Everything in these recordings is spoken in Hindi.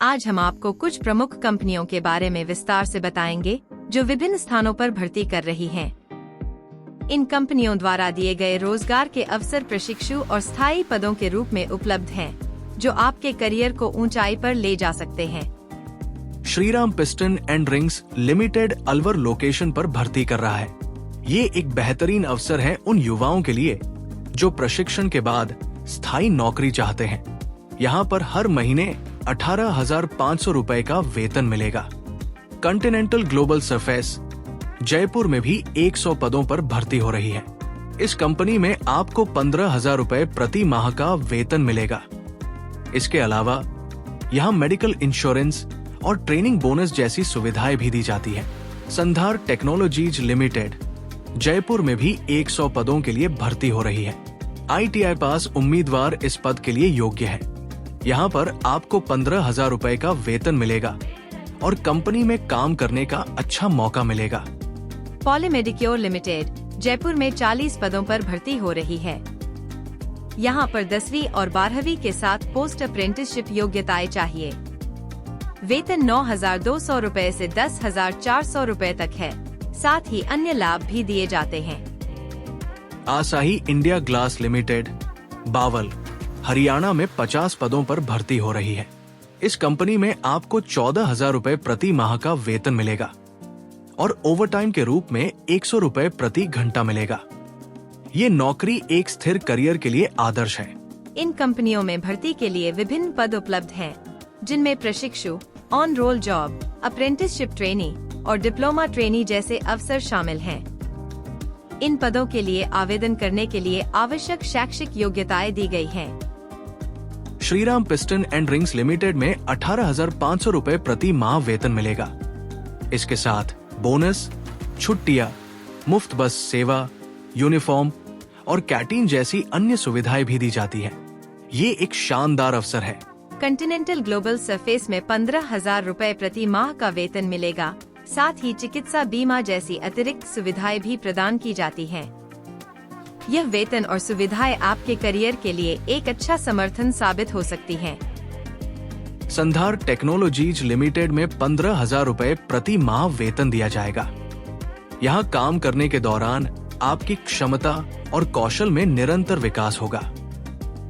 आज हम आपको कुछ प्रमुख कंपनियों के बारे में विस्तार से बताएंगे जो विभिन्न स्थानों पर भर्ती कर रही हैं। इन कंपनियों द्वारा दिए गए रोजगार के अवसर प्रशिक्षु और स्थायी पदों के रूप में उपलब्ध हैं, जो आपके करियर को ऊंचाई पर ले जा सकते हैं। Shriram piston and rings limited Alwar location पर भर्ती कर रहा है। ये एक बेहतरीन अवसर है उन युवाओं के लिए जो प्रशिक्षण के बाद स्थायी नौकरी चाहते हैं। यहाँ पर हर महीने 18,500 रुपए का वेतन मिलेगा। कॉन्टिनेंटल ग्लोबल सरफेस जयपुर में भी 100 पदों पर भर्ती हो रही है। इस कंपनी में आपको 15,000 रुपए प्रति माह का वेतन मिलेगा। इसके अलावा यहाँ मेडिकल इंश्योरेंस और ट्रेनिंग बोनस जैसी सुविधाएं भी दी जाती है। संधार टेक्नोलॉजीज लिमिटेड जयपुर में भी 100 पदों के लिए भर्ती हो रही है। ITI पास उम्मीदवार इस पद के लिए योग्य है। यहाँ पर आपको 15,000 रुपए का वेतन मिलेगा और कंपनी में काम करने का अच्छा मौका मिलेगा। पॉलीमेडिक्योर लिमिटेड जयपुर में 40 पदों पर भर्ती हो रही है। यहाँ पर 10वीं और 12वीं के साथ पोस्ट अप्रेंटिसशिप योग्यताएं चाहिए। वेतन 9,200 रुपए से 10,400 रुपए तक है। साथ ही अन्य लाभ भी दिए जाते हैं। Asahi India glass limited Bawal Haryana में 50 पदों पर भर्ती हो रही है। इस कंपनी में आपको 14,000 रुपए प्रति माह का वेतन मिलेगा और ओवरटाइम के रूप में 100 रुपए प्रति घंटा मिलेगा। ये नौकरी एक स्थिर करियर के लिए आदर्श है। इन कंपनियों में भर्ती के लिए विभिन्न पद उपलब्ध हैं, जिनमें प्रशिक्षु, on roll job, apprenticeship trainee और डिप्लोमा ट्रेनी जैसे अवसर शामिल हैं। इन पदों के लिए आवेदन करने के लिए आवश्यक शैक्षिक योग्यताएं दी गई हैं। Shriram piston and rings limited में 18,500 रुपए प्रति माह वेतन मिलेगा। इसके साथ बोनस, छुट्टियां, मुफ्त बस सेवा, यूनिफॉर्म और कैंटीन जैसी अन्य सुविधाएं भी दी जाती है। ये एक शानदार अवसर है। कॉन्टिनेंटल ग्लोबल सरफेस में 15,000 रुपए प्रति माह का वेतन मिलेगा। साथ ही चिकित्सा बीमा जैसी अतिरिक्त सुविधाएं भी प्रदान की जाती हैं। यह वेतन और सुविधाएं आपके करियर के लिए एक अच्छा समर्थन साबित हो सकती हैं। संधार टेक्नोलॉजीज लिमिटेड में 15,000 रुपए प्रति माह वेतन दिया जाएगा। यहाँ काम करने के दौरान आपकी क्षमता और कौशल में निरंतर विकास होगा।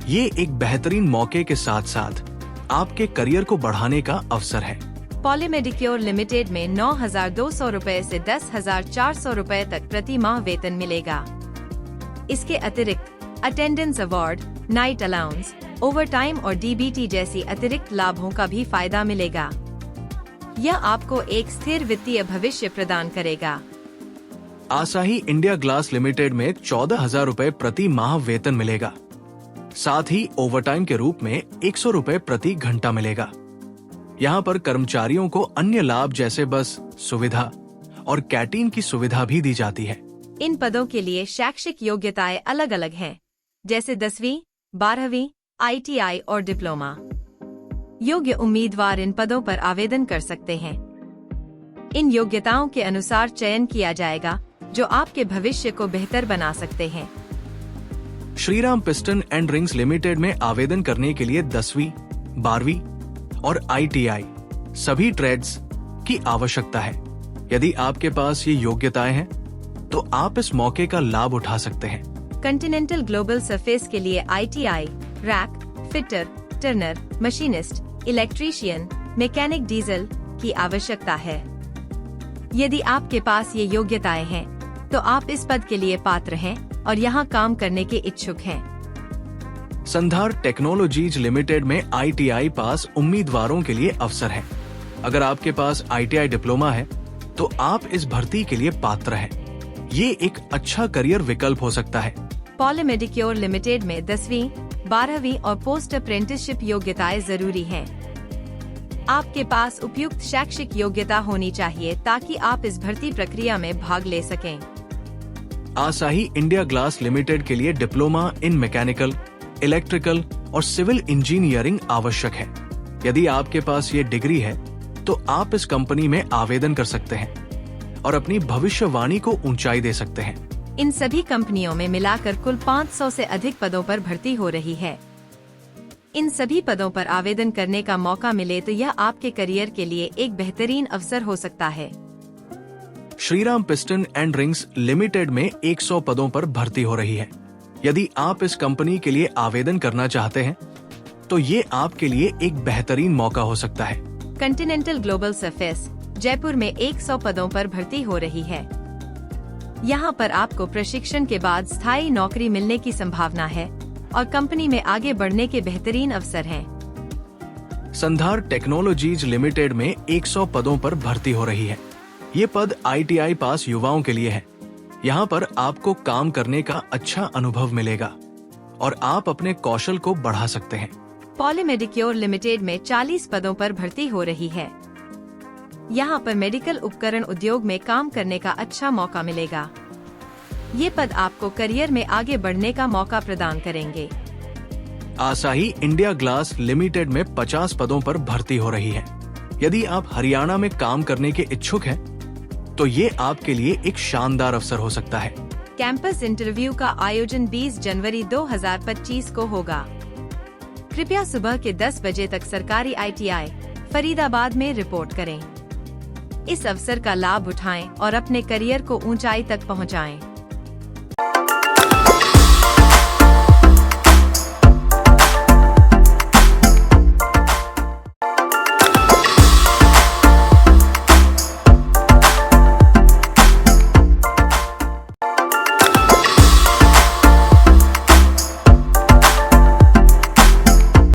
ये एक बेहतरीन मौके के साथ साथ आपके करियर को बढ़ाने का अवसर है। पॉलीमेडिक्योर लिमिटेड में 9,200 रुपए से 10,400 रुपए तक प्रति माह वेतन मिलेगा। इसके अतिरिक्त attendance award, night allowance, overtime और DBT जैसी अतिरिक्त लाभों का भी फायदा मिलेगा। यह आपको एक स्थिर वित्तीय भविष्य प्रदान करेगा। आसाही इंडिया ग्लास लिमिटेड में 14,000 रुपए प्रति माह वेतन मिलेगा। साथ ही ओवरटाइम के रूप में 100 रुपए प्रति घंटा मिलेगा। यहाँ पर कर्मचारियों को अन्य लाभ जैसे बस सुविधा और कैंटीन की सुविधा भी दी जाती है। इन पदों के लिए शैक्षिक योग्यताएं अलग अलग हैं, जैसे 10वीं, 12वीं, ITI और डिप्लोमा। योग्य उम्मीदवार इन पदों पर आवेदन कर सकते हैं। इन योग्यताओं के अनुसार चयन किया जाएगा, जो आपके भविष्य को बेहतर बना सकते हैं। Shriram piston and rings limited में आवेदन करने के लिए 10वीं, 12वीं और ITI सभी ट्रेड्स की आवश्यकता है। यदि आपके पास ये योग्यताएं हैं, तो आप इस मौके का लाभ उठा सकते हैं। कॉन्टिनेंटल ग्लोबल सरफेस के लिए ITI, rack, fitter, Turner, machinist, electrician, mechanic diesel की आवश्यकता है। यदि आपके पास ये योग्यताएं हैं, तो आप इस पद के लिए पात्र हैं और यहाँ काम करने के इच्छुक हैं। संधार टेक्नोलॉजीज लिमिटेड में ITI पास उम्मीदवारों के लिए अवसर है। अगर आपके पास ITI डिप्लोमा है, तो आप इस भर्ती के लिए पात्र हैं। ये एक अच्छा करियर विकल्प हो सकता है। पॉलीमेडिक्योर लिमिटेड में 10वीं, 12वीं और पोस्ट अप्रेंटिसशिप योग्यताएं जरूरी हैं। आपके पास उपयुक्त शैक्षिक योग्यता होनी चाहिए ताकि आप इस भर्ती प्रक्रिया में भाग ले सकें। आसाही इंडिया ग्लास लिमिटेड के लिए डिप्लोमा इन मैकेनिकल, इलेक्ट्रिकल और सिविल इंजीनियरिंग आवश्यक है। यदि आपके पास ये डिग्री है, तो आप इस कंपनी में आवेदन कर सकते हैं और अपनी भविष्यवाणी को ऊंचाई दे सकते हैं। इन सभी कंपनियों में मिलाकर कुल 500 से अधिक पदों पर भर्ती हो रही है। इन सभी पदों पर आवेदन करने का मौका मिले तो यह आपके करियर के लिए एक बेहतरीन अवसर हो सकता है। Shriram piston and rings limited में 100 पदों पर भर्ती हो रही है। यदि आप इस कंपनी के लिए आवेदन करना चाहते हैं तो ये आपके लिए एक बेहतरीन मौका हो सकता है। कॉन्टिनेंटल ग्लोबल सर्फेस जयपुर में 100 पदों पर भर्ती हो रही है। यहाँ पर आपको प्रशिक्षण के बाद स्थायी नौकरी मिलने की संभावना है और कंपनी में आगे बढ़ने के बेहतरीन अवसर हैं। संधार टेक्नोलॉजीज लिमिटेड में 100 पदों पर भर्ती हो रही है। ये पद ITI पास युवाओं के लिए है। यहाँ पर आपको काम करने का अच्छा अनुभव मिलेगा और आप अपने कौशल को बढ़ा सकते हैं। पॉलीमेडिक्योर लिमिटेड में 40 पदों पर भर्ती हो रही है। यहाँ पर मेडिकल उपकरण उद्योग में काम करने का अच्छा मौका मिलेगा। ये पद आपको करियर में आगे बढ़ने का मौका प्रदान करेंगे। आसाही इंडिया ग्लास लिमिटेड में 50 पदों पर भर्ती हो रही है। यदि आप हरियाणा में काम करने के इच्छुक हैं, तो ये आपके लिए एक शानदार अवसर हो सकता है। कैंपस इंटरव्यू का आयोजन 20 जनवरी 2025 को होगा। कृपया सुबह के 10 बजे तक सरकारी ITI फरीदाबाद में रिपोर्ट करें। इस अवसर का लाभ उठाएं और अपने करियर को ऊंचाई तक पहुंचाएं।